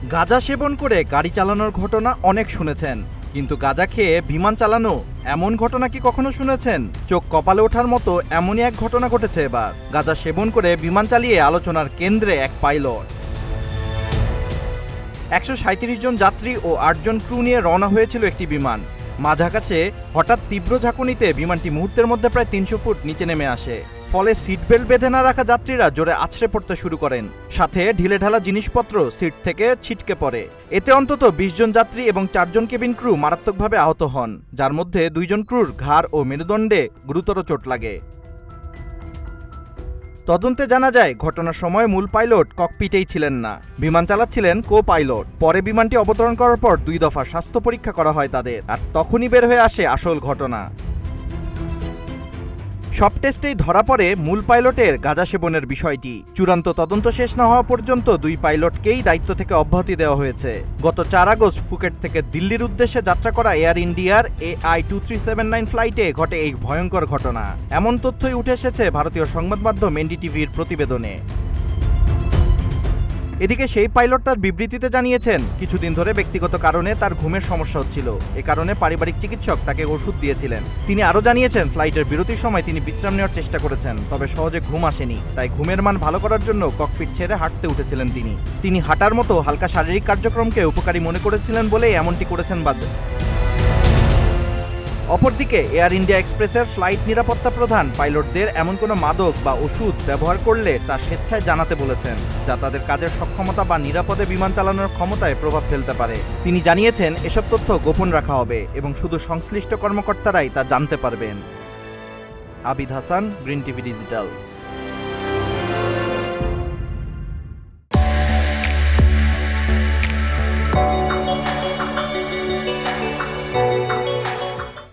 গাঁজা সেবন করে গাড়ি চালানোর ঘটনা অনেক শুনেছেন, কিন্তু গাঁজা খেয়ে বিমান চালানো এমন ঘটনা কি কখনো শুনেছেন? চোখ কপালে ওঠার মতো এমনই এক ঘটনা ঘটেছে এবার। গাঁজা সেবন করে বিমান চালিয়ে আলোচনার কেন্দ্রে এক পাইলট। 137 জন যাত্রী ও 8 জন ক্রু নিয়ে রওনা হয়েছিল একটি বিমান। মাঝাকাছে হঠাৎ তীব্র ঝাঁকুনিতে বিমানটি মুহূর্তের মধ্যে প্রায় 300 ফুট নিচে নেমে আসে। ফলে সিট বেল্ট বেঁধে না রাখা যাত্রীরা জোরে আছড়ে পড়তে শুরু করেন, সাথে ঢিলেঢালা জিনিসপত্র সিট থেকে ছিটকে পড়ে। এতে অন্তত 20 জন যাত্রী এবং 4 জন কেবিন ক্রু মারাত্মকভাবে আহত হন, যার মধ্যে 2 জন ক্রুর ঘাড় ও মেরুদণ্ডে গুরুতর চোট লাগে। তদন্তে জানা যায়, ঘটনার সময় মূল পাইলট ককপিটেই ছিলেন না, বিমান চালাচ্ছিলেন কো পাইলট। পরে বিমানটি অবতরণ করার পর 2 দফা স্বাস্থ্য পরীক্ষা করা হয় তাদের, আর তখনই বের হয়ে আসে আসল ঘটনা। সব টেস্টেই ধরা পড়ে মূল পাইলটের গাঁজা সেবনের বিষয়টি। চূড়ান্ত তদন্ত শেষ না হওয়া পর্যন্ত 2 পাইলটকেই দায়িত্ব থেকে অব্যাহতি দেওয়া হয়েছে। গত 4 আগস্ট ফুকেট থেকে দিল্লির উদ্দেশ্যে যাত্রা করা এয়ার ইন্ডিয়ার AI2379 ফ্লাইটে ঘটে এই ভয়ঙ্কর ঘটনা। এমন তথ্যই উঠে এসেছে ভারতীয় সংবাদ মাধ্যম এনডিটিভির প্রতিবেদনে। এদিকে সেই পাইলট তার বিবৃতিতে জানিয়েছেন, কিছুদিন ধরে ব্যক্তিগত কারণে তার ঘুমের সমস্যা হচ্ছিল, এ কারণে পারিবারিক চিকিৎসক তাকে ওষুধ দিয়েছিলেন। তিনি আরও জানিয়েছেন, ফ্লাইটের বিরতির সময় তিনি বিশ্রাম নেওয়ার চেষ্টা করেছেন, তবে সহজে ঘুম আসেনি, তাই ঘুমের মান ভালো করার জন্য ককপিট ছেড়ে হাঁটতে উঠেছিলেন তিনি হাঁটার মতো হালকা শারীরিক কার্যক্রমকে উপকারী মনে করেছিলেন বলেই এমনটি করেছেন বাদ। অপরদিকে এয়ার ইন্ডিয়া এক্সপ্রেসের ফ্লাইট নিরাপত্তা প্রধান পাইলটদের এমন কোনো মাদক বা ওষুধ ব্যবহার করলে তা স্বেচ্ছায় জানাতে বলেছেন, যা তাদের কাজের সক্ষমতা বা নিরাপদে বিমান চালানোর ক্ষমতায় প্রভাব ফেলতে পারে। তিনি জানিয়েছেন, এসব তথ্য গোপন রাখা হবে এবং শুধু সংশ্লিষ্ট কর্মকর্তারাই তা জানতে পারবেন। Abid Hasan, green TV digital.